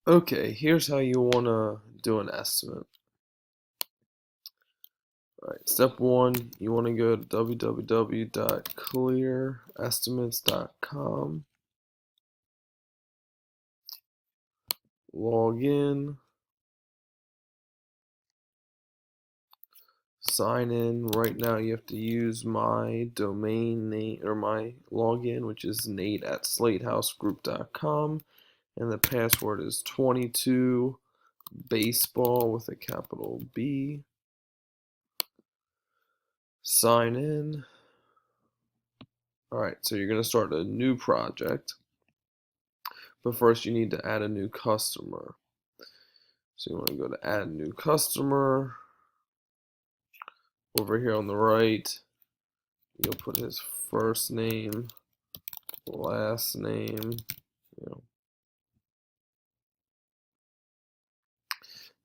Okay, here's how you want to do an estimate. All right, step one, you want to go to www.clearesestimates.com, log in, sign in. Right now, you have to use my domain name or my login, which is nate@slatehousegroup.com, and the password is 22 baseball with a capital B. Sign in. All right, so you're going to start a new project, but first you need to add a new customer. So you want to go to add new customer. Over here on the right, you'll put his first name, last name,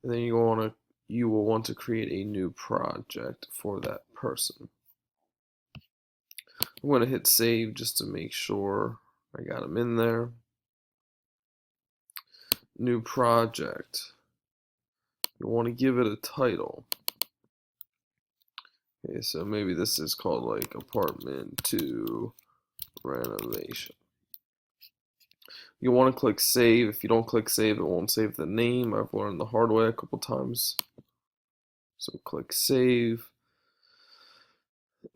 and then you will want to create a new project for that person. I'm going to hit save just to make sure I got him in there. New project. You want to give it a title. Okay, so maybe this is called like apartment 2 renovation. You want to click save. If you don't click save, it won't save the name. I've learned the hard way a couple times. So click save.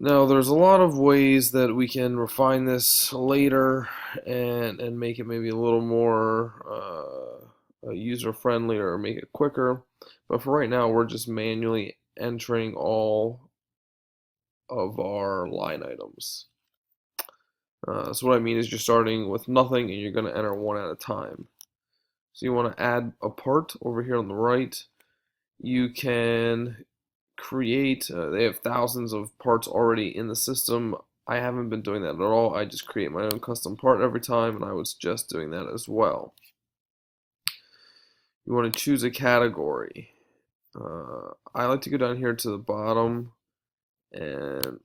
Now there's a lot of ways that we can refine this later and make it maybe a little more user friendly or make it quicker. But for right now, we're just manually entering all of our line items. So what I mean is you're starting with nothing and you're going to enter one at a time. So you want to add a part over here on the right. You can create, they have thousands of parts already in the system. I haven't been doing that at all. I just create my own custom part every time, and I was just doing that as well. You want to choose a category. I like to go down here to the bottom, and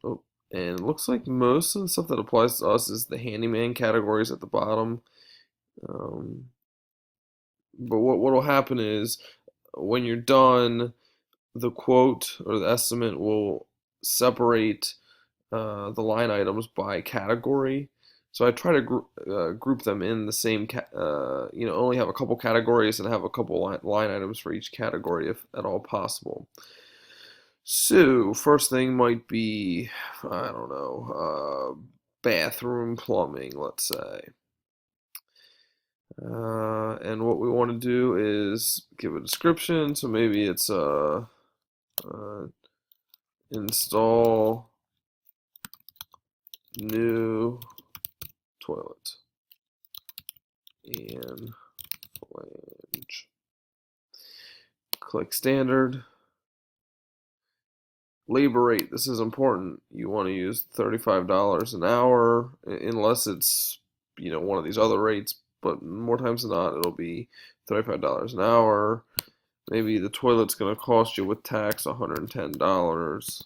and it looks like most of the stuff that applies to us is the handyman categories at the bottom. But what will happen is when you're done, the quote or the estimate will separate the line items by category. So I try to group them in the same, only have a couple categories and have a couple line items for each category if at all possible. So first thing might be, I don't know, bathroom plumbing, let's say. And what we want to do is give a description. So maybe it's install new toilet and flange. Click standard. Labor rate, this is important. You want to use $35 an hour unless it's one of these other rates, but more times than not it'll be $35 an hour. Maybe the toilet's going to cost you with tax $110.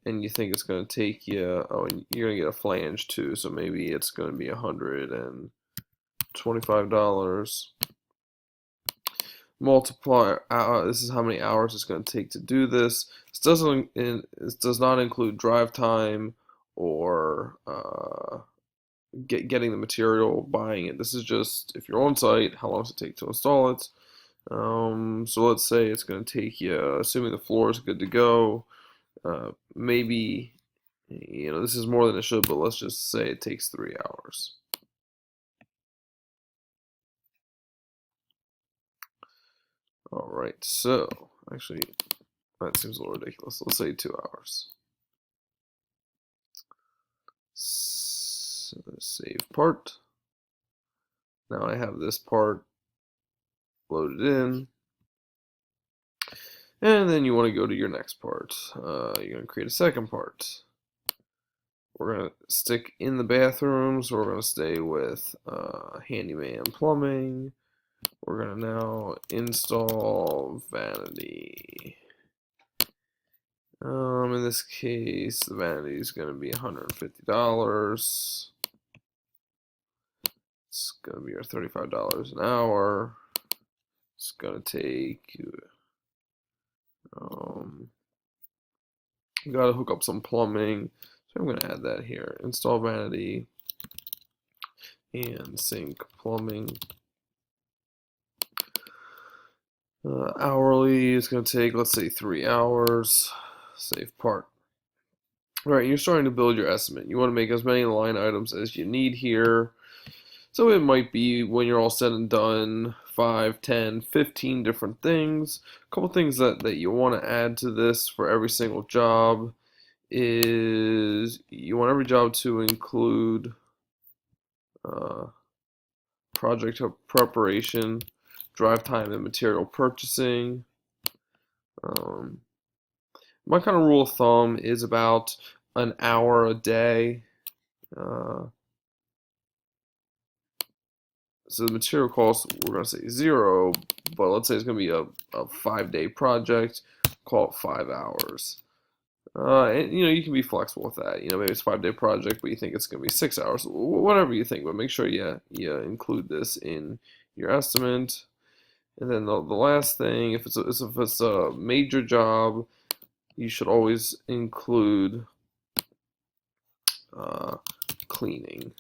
And you think it's going to take you, oh, and you're going to get a flange too, so maybe it's going to be $125. Multiply, this is how many hours it's going to take to do this. This does not include drive time or getting the material, buying it. This is just if you're on site, how long does it take to install it? So let's say it's going to take you, assuming the floor is good to go, maybe, this is more than it should, but let's just say it takes 3 hours. All right, so actually, that seems a little ridiculous. Let's say 2 hours. Save part. Now I have this part loaded in. And then you want to go to your next part. You're going to create a second part. We're going to stick in the bathrooms. We're going to stay with handyman plumbing. We're going to now install vanity. In this case, the vanity is going to be $150. It's going to be our $35 an hour. It's going to take, we got to hook up some plumbing. So I'm going to add that here. Install vanity and sink plumbing. Hourly is going to take, let's say, 3 hours. Save part. All right, you're starting to build your estimate. You want to make as many line items as you need here. So it might be, when you're all said and done, 5, 10, 15 different things. A couple things that you want to add to this for every single job is you want every job to include project preparation, drive time, and material purchasing. My kind of rule of thumb is about an hour a day. So the material cost, we're going to say 0, but let's say it's going to be a 5-day project. Call it 5 hours. And you can be flexible with that. Maybe it's a 5-day project, but you think it's going to be 6 hours. Whatever you think, but make sure you include this in your estimate. And then the last thing, if it's a major job, you should always include cleaning.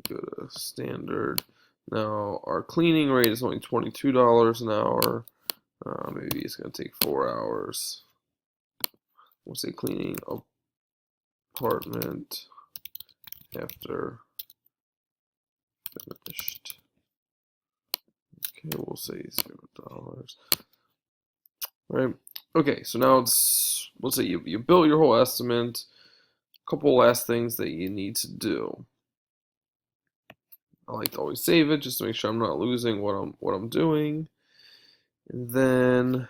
Go to standard. Now our cleaning rate is only $22 an hour. Maybe it's going to take 4 hours. We'll say cleaning apartment after finished. Okay, we'll say $0. Right. Okay, so now let's say you built your whole estimate. A couple last things that you need to do. I like to always save it just to make sure I'm not losing what I'm doing. And then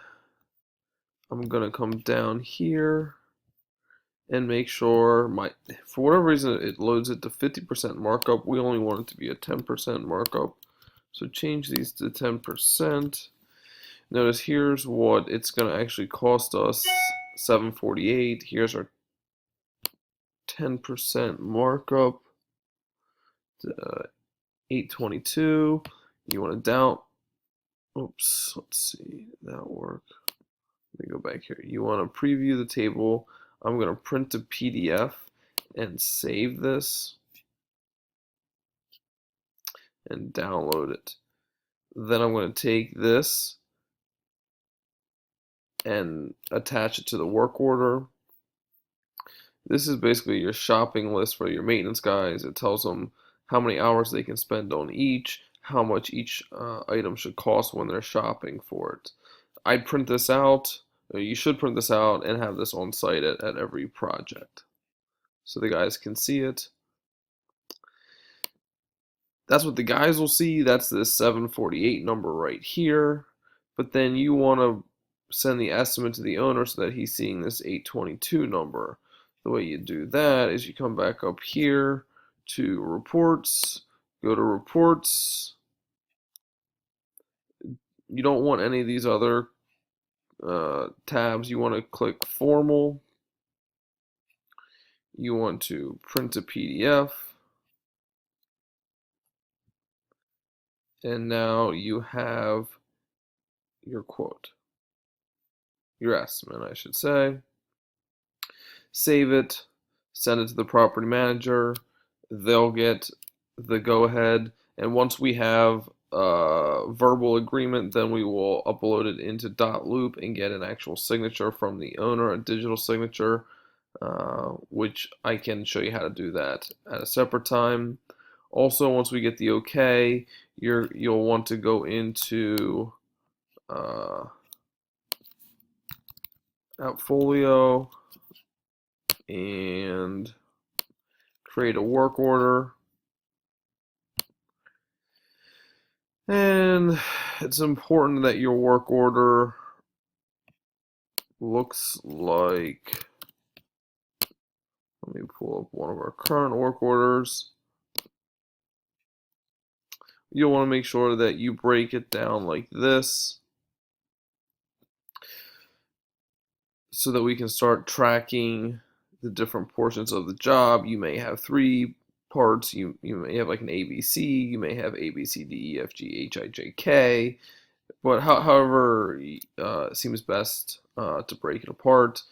I'm gonna come down here and make sure for whatever reason it loads it to 50% markup. We only want it to be a 10% markup. So change these to 10%. Notice here's what it's gonna actually cost us, $7.48. Here's our 10% markup, $8.22. You want to oops, let's see, did that work? Let me go back here. You want to preview the table. I'm going to print a PDF and save this and download it. Then I'm going to take this and attach it to the work order. This is basically your shopping list for your maintenance guys. It tells them how many hours they can spend on each, how much each item should cost when they're shopping for it. I'd print this out. You should print this out and have this on site at every project so the guys can see it. That's what the guys will see. That's this 748 number right here. But then you want to send the estimate to the owner so that he's seeing this 822 number. The way you do that is you come back up here to reports, go to reports. You don't want any of these other tabs. You want to click formal. You want to print a PDF. And now you have your quote, your estimate, I should say. Save it, send it to the property manager. They'll get the go-ahead. And once we have a verbal agreement, then we will upload it into .loop and get an actual signature from the owner, a digital signature, which I can show you how to do that at a separate time. Also, once we get the okay, you'll want to go into Appfolio and create a work order. And it's important that your work order looks like, let me pull up one of our current work orders. You'll want to make sure that you break it down like this so that we can start tracking the different portions of the job. You may have three parts. You may have like an ABC. You may have A B C D E F G H I J K. But however seems best to break it apart.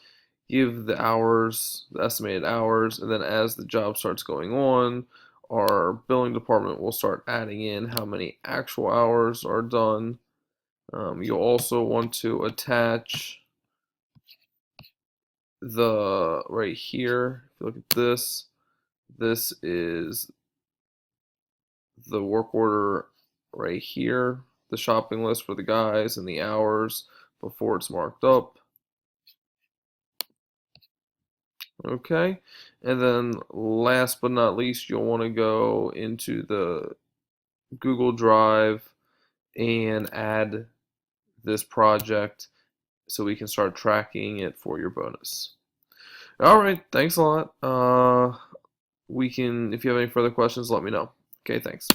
Give the hours, the estimated hours, and then as the job starts going on, our billing department will start adding in how many actual hours are done. You'll also want to attach the right here. If you look at this, this is the work order right here, the shopping list for the guys and the hours before it's marked up. Okay, and then last but not least, you'll want to go into the Google Drive and add this project so we can start tracking it for your bonus. All right, thanks a lot. If you have any further questions, let me know. Okay, thanks.